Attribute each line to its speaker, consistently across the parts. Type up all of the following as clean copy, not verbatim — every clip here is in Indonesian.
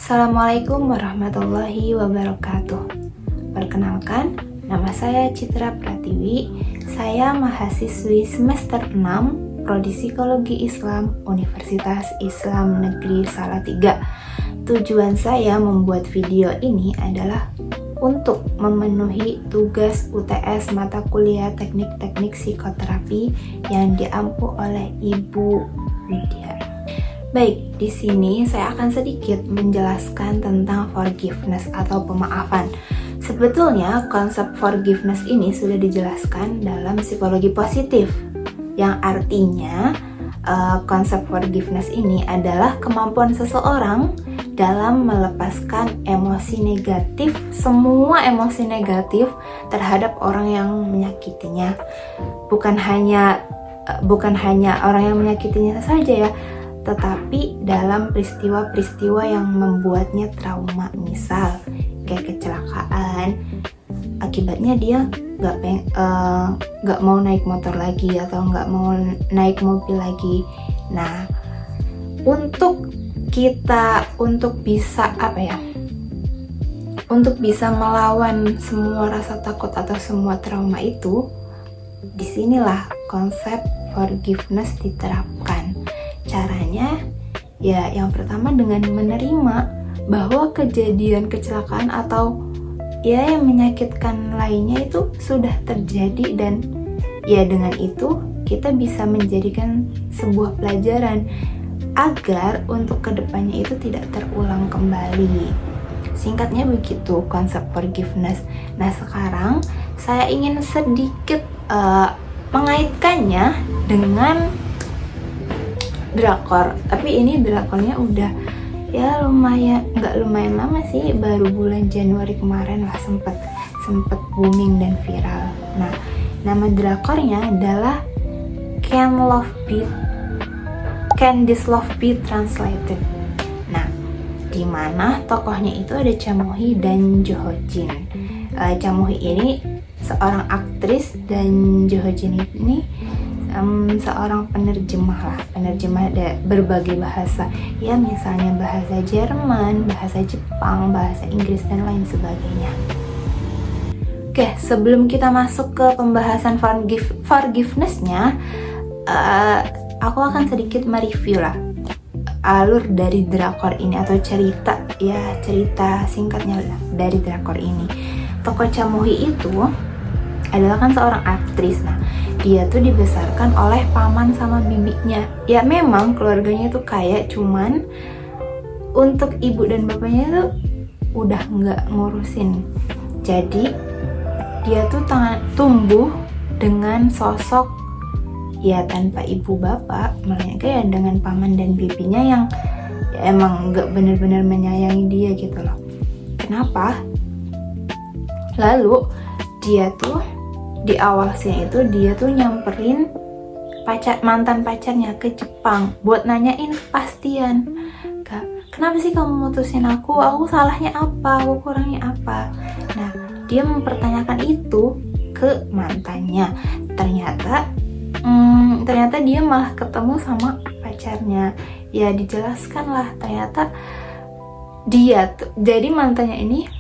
Speaker 1: Assalamualaikum warahmatullahi wabarakatuh. Perkenalkan, nama saya Citra Pratiwi. Saya mahasiswi semester 6 Prodi Psikologi Islam Universitas Islam Negeri Salatiga. Tujuan saya membuat video ini adalah untuk memenuhi tugas UTS mata kuliah teknik-teknik psikoterapi yang diampu oleh Ibu Widya. Baik, di sini saya akan sedikit menjelaskan tentang forgiveness atau pemaafan. Sebetulnya konsep forgiveness ini sudah dijelaskan dalam psikologi positif, yang artinya konsep forgiveness ini adalah kemampuan seseorang dalam melepaskan emosi negatif, semua emosi negatif terhadap orang yang menyakitinya. Bukan hanya orang yang menyakitinya saja ya, tetapi dalam peristiwa-peristiwa yang membuatnya trauma, misal kayak kecelakaan, akibatnya dia nggak mau naik motor lagi atau nggak mau naik mobil lagi. Nah, untuk bisa melawan semua rasa takut atau semua trauma itu, disinilah konsep forgiveness diterapkan. Caranya ya yang pertama dengan menerima bahwa kejadian kecelakaan atau ya yang menyakitkan lainnya itu sudah terjadi, dan ya dengan itu kita bisa menjadikan sebuah pelajaran agar untuk kedepannya itu tidak terulang kembali. Singkatnya begitu konsep forgiveness. Nah, sekarang saya ingin sedikit mengaitkannya dengan drakor, tapi ini drakornya udah ya nggak lumayan lama sih, baru bulan Januari kemarin lah sempet booming dan viral. Nah, nama drakornya adalah Can This Love Be Translated. Nah, di mana tokohnya itu ada Cha Moo-hee dan Jo Ho Jin. Cha Moo-hee ini seorang aktris dan Jo Ho Jin ini seorang penerjemah berbagai bahasa, ya misalnya bahasa Jerman, bahasa Jepang, bahasa Inggris, dan lain sebagainya. Oke, sebelum kita masuk ke pembahasan forgiveness-nya, aku akan sedikit mereview lah alur dari drakor ini atau cerita singkatnya lah dari drakor ini. Tokoh Cha Moo-hee itu adalah kan seorang aktris. Nah, dia tuh dibesarkan oleh paman sama bibinya. Ya memang keluarganya tuh kaya, cuman untuk ibu dan bapaknya tuh udah nggak ngurusin. Jadi dia tuh tumbuh dengan sosok ya tanpa ibu bapak, melainkan ya dengan paman dan bibinya yang ya emang nggak benar-benar menyayangi dia gitu loh. Kenapa? Lalu dia tuh di awal scene itu dia tuh nyamperin mantan pacarnya ke Jepang buat nanyain kepastian, kenapa sih kamu mutusin aku salahnya apa, aku kurangnya apa. Nah, dia mempertanyakan itu ke mantannya. Ternyata dia malah ketemu sama pacarnya. Ya dijelaskan lah, ternyata dia tuh, jadi mantannya ini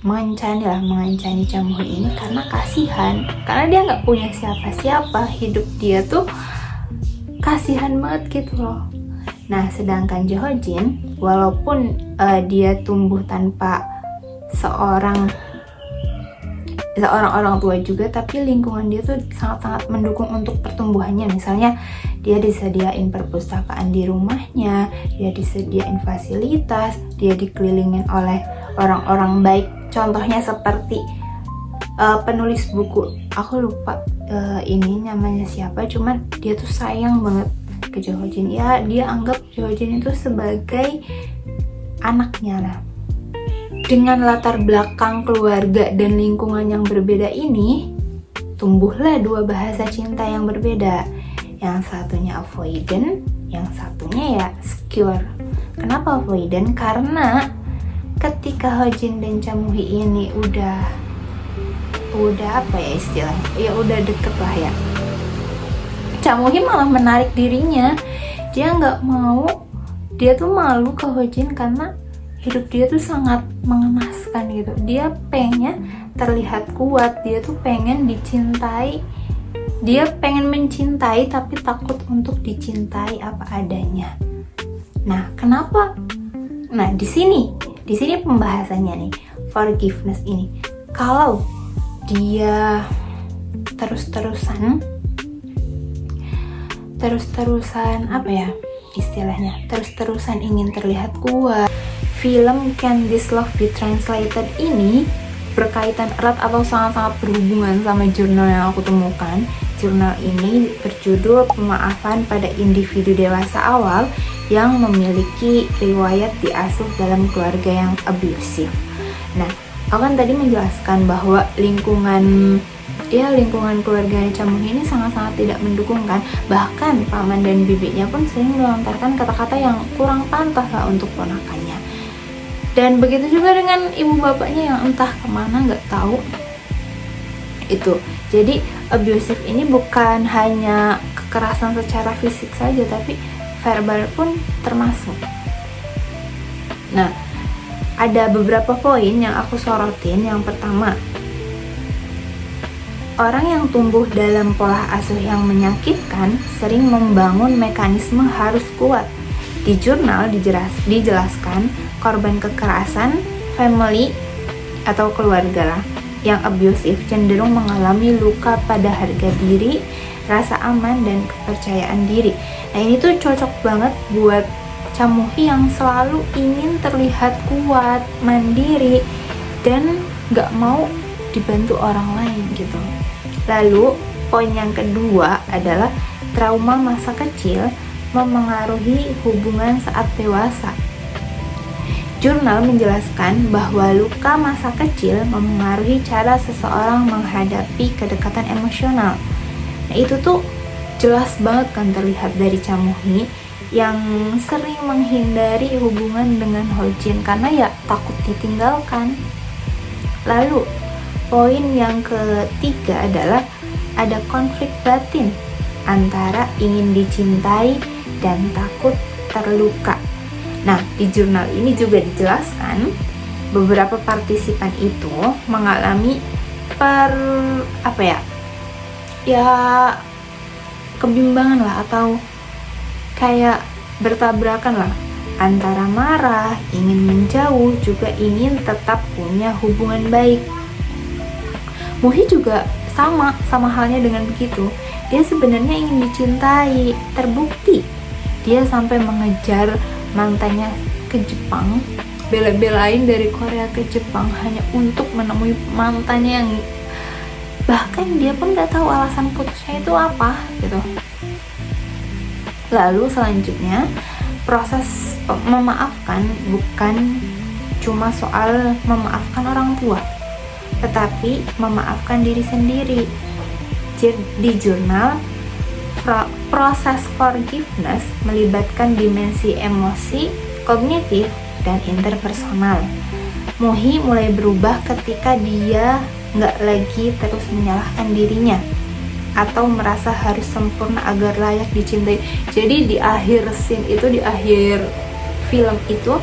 Speaker 1: mengancani Cha Moo-hee ini karena kasihan, karena dia nggak punya siapa-siapa, hidup dia tuh kasihan banget gitu loh. Nah, sedangkan Jo Ho Jin walaupun dia tumbuh tanpa seorang orang tua juga, tapi lingkungan dia tuh sangat-sangat mendukung untuk pertumbuhannya. Misalnya dia disediain perpustakaan di rumahnya, dia disediain fasilitas, dia dikelilingin oleh orang-orang baik. Contohnya seperti penulis buku, aku lupa ini namanya siapa, cuman dia tuh sayang banget ke Jo Ho Jin. Ya dia anggap Jo Ho Jin itu sebagai anaknya lah. Dengan latar belakang keluarga dan lingkungan yang berbeda ini, tumbuhlah dua bahasa cinta yang berbeda. Yang satunya avoidant, yang satunya ya secure. Kenapa avoidant? Karena ketika Ho Jin dan Cha Moo-hee ini udah apa ya istilahnya, ya udah deket lah ya, Cha Moo-hee malah menarik dirinya. Dia nggak mau dia tuh malu ke Hojin karena hidup dia tuh sangat mengenaskan gitu. Dia pengen terlihat kuat, dia tuh pengen dicintai, dia pengen mencintai tapi takut untuk dicintai apa adanya. Nah, kenapa? Nah, di sini pembahasannya nih, forgiveness ini. Kalau dia terus-terusan apa ya istilahnya, terus-terusan ingin terlihat kuat. Film Can This Love Be Translated ini berkaitan erat atau sangat-sangat berhubungan sama jurnal yang aku temukan. Jurnal ini berjudul Pemaafan pada Individu Dewasa Awal yang memiliki riwayat diasuh dalam keluarga yang abusive. Nah, aku kan tadi menjelaskan bahwa lingkungan keluarga Chamuhi ini sangat-sangat tidak mendukung kan. Bahkan paman dan bibinya pun sering melontarkan kata-kata yang kurang pantas lah untuk ponakannya. Dan begitu juga dengan ibu bapaknya yang entah kemana nggak tahu itu. Jadi abusive ini bukan hanya kekerasan secara fisik saja, tapi verbal pun termasuk. Nah, ada beberapa poin yang aku sorotin. Yang pertama, orang yang tumbuh dalam pola asuh yang menyakitkan sering membangun mekanisme harus kuat. Di jurnal dijelaskan korban kekerasan, family atau keluarga lah, yang abusive cenderung mengalami luka pada harga diri, rasa aman, dan kepercayaan diri. Nah, ini tuh cocok banget buat Chamuhi yang selalu ingin terlihat kuat, mandiri, dan gak mau dibantu orang lain gitu. Lalu poin yang kedua adalah trauma masa kecil memengaruhi hubungan saat dewasa. Jurnal menjelaskan bahwa luka masa kecil memengaruhi cara seseorang menghadapi kedekatan emosional. Nah, itu tuh jelas banget kan terlihat dari Chamuhi yang sering menghindari hubungan dengan Hojin karena ya takut ditinggalkan. Lalu poin yang ketiga adalah ada konflik batin antara ingin dicintai dan takut terluka. Nah, di jurnal ini juga dijelaskan beberapa partisipan itu mengalami kebimbangan lah, atau kayak bertabrakan lah antara marah, ingin menjauh, juga ingin tetap punya hubungan baik. Muhi juga sama halnya dengan begitu. Dia sebenarnya ingin dicintai, terbukti dia sampai mengejar mantannya ke Jepang, bela-belain dari Korea ke Jepang hanya untuk menemui mantannya yang bahkan dia pun gak tahu alasan putusnya itu apa gitu. Lalu selanjutnya, proses memaafkan bukan cuma soal memaafkan orang tua, tetapi memaafkan diri sendiri. Di jurnal, proses forgiveness melibatkan dimensi emosi, kognitif, dan interpersonal. Muhi mulai berubah ketika dia nggak lagi terus menyalahkan dirinya atau merasa harus sempurna agar layak dicintai. Jadi di akhir scene itu, di akhir film itu,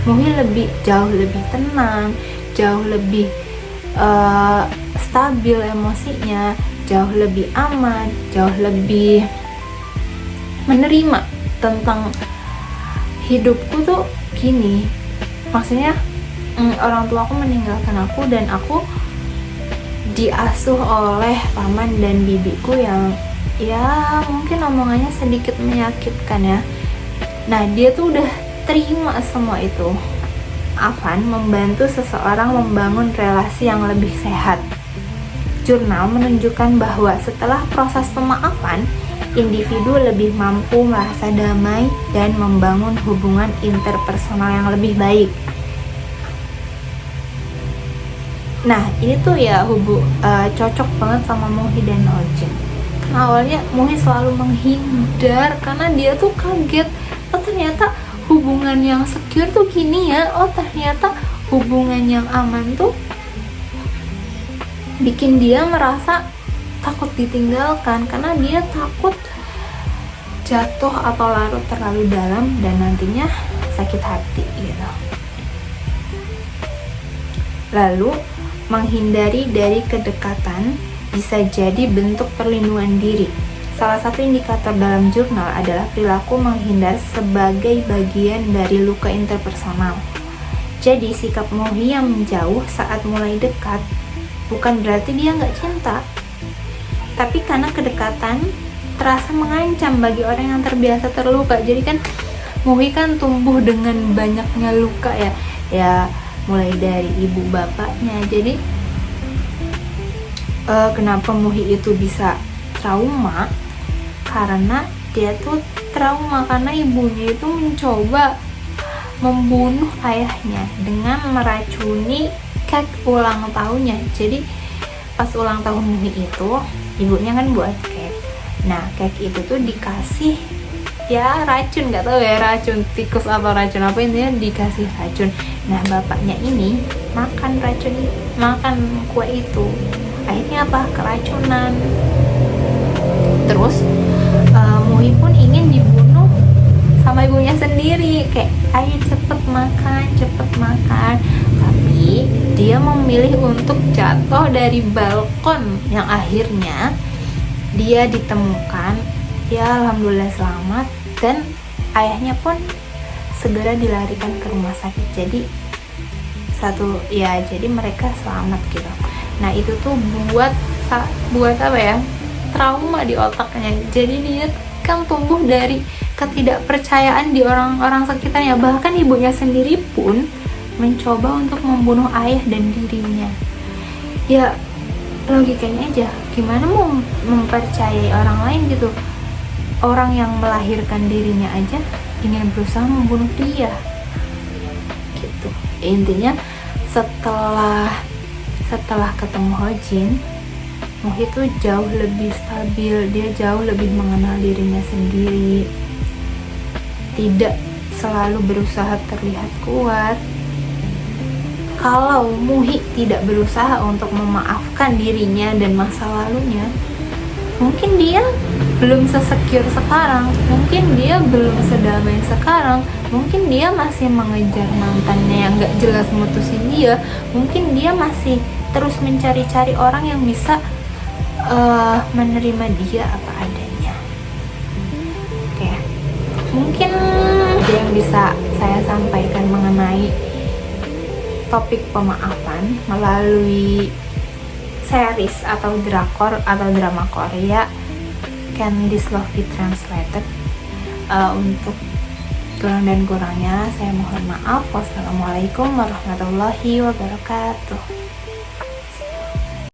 Speaker 1: Muhi jauh lebih tenang, jauh lebih stabil emosinya, jauh lebih aman, jauh lebih menerima tentang hidupku tuh gini. Maksudnya orang tua aku meninggalkan aku dan aku diasuh oleh paman dan bibiku yang ya mungkin omongannya sedikit menyakitkan ya. Nah, dia tuh udah terima semua itu. Afan membantu seseorang membangun relasi yang lebih sehat. Jurnal menunjukkan bahwa setelah proses pemaafan, individu lebih mampu merasa damai dan membangun hubungan interpersonal yang lebih baik. Nah, ini tuh ya cocok banget sama Muhi dan Hojin. Karena awalnya Muhi selalu menghindar karena dia tuh kaget. Oh, ternyata hubungan yang secure tuh gini ya. Oh, ternyata hubungan yang aman tuh bikin dia merasa takut ditinggalkan, karena dia takut jatuh atau larut terlalu dalam dan nantinya sakit hati gitu. Lalu menghindari dari kedekatan bisa jadi bentuk perlindungan diri. Salah satu indikator dalam jurnal adalah perilaku menghindar sebagai bagian dari luka interpersonal. Jadi sikap Mohi yang menjauh saat mulai dekat bukan berarti dia nggak cinta, tapi karena kedekatan terasa mengancam bagi orang yang terbiasa terluka. Jadi kan Mohi kan tumbuh dengan banyaknya luka ya mulai dari ibu bapaknya. Jadi kenapa Mohi itu bisa trauma? Karena dia tuh trauma karena ibunya itu mencoba membunuh ayahnya dengan meracuni cake ulang tahunnya. Jadi pas ulang tahun Mohi itu ibunya kan buat cake. Nah cake itu tuh dikasih ya racun, nggak tahu ya racun tikus atau racun apa, intinya dikasih racun. Nah bapaknya ini makan kue itu, akhirnya apa, keracunan. Terus Mohi pun ingin dibunuh sama ibunya sendiri, kayak ayo cepet makan, tapi dia memilih untuk jatuh dari balkon yang akhirnya dia ditemukan, ya alhamdulillah selamat, dan ayahnya pun segera dilarikan ke rumah sakit. Jadi jadi mereka selamat gitu. Nah itu tuh buat apa ya, trauma di otaknya. Jadi dia kan tumbuh dari ketidakpercayaan di orang-orang sekitarnya, bahkan ibunya sendiri pun mencoba untuk membunuh ayah dan dirinya. Ya logikanya aja, gimana mau mempercayai orang lain gitu? Orang yang melahirkan dirinya aja ingin berusaha membunuh dia gitu. Intinya setelah ketemu Hojin, Mohi tuh jauh lebih stabil, dia jauh lebih mengenal dirinya sendiri, tidak selalu berusaha terlihat kuat. Kalau Mohi tidak berusaha untuk memaafkan dirinya dan masa lalunya, mungkin dia belum sesecure sekarang, mungkin dia belum sedamai sekarang, mungkin dia masih mengejar mantannya yang gak jelas mutusin dia, mungkin dia masih terus mencari-cari orang yang bisa menerima dia apa adanya. Oke, mungkin yang bisa saya sampaikan mengenai topik pemaafan melalui series atau drakor atau drama Korea Can This Love Be Translated. Untuk kurang dan kurangnya saya mohon maaf. Wassalamualaikum warahmatullahi wabarakatuh.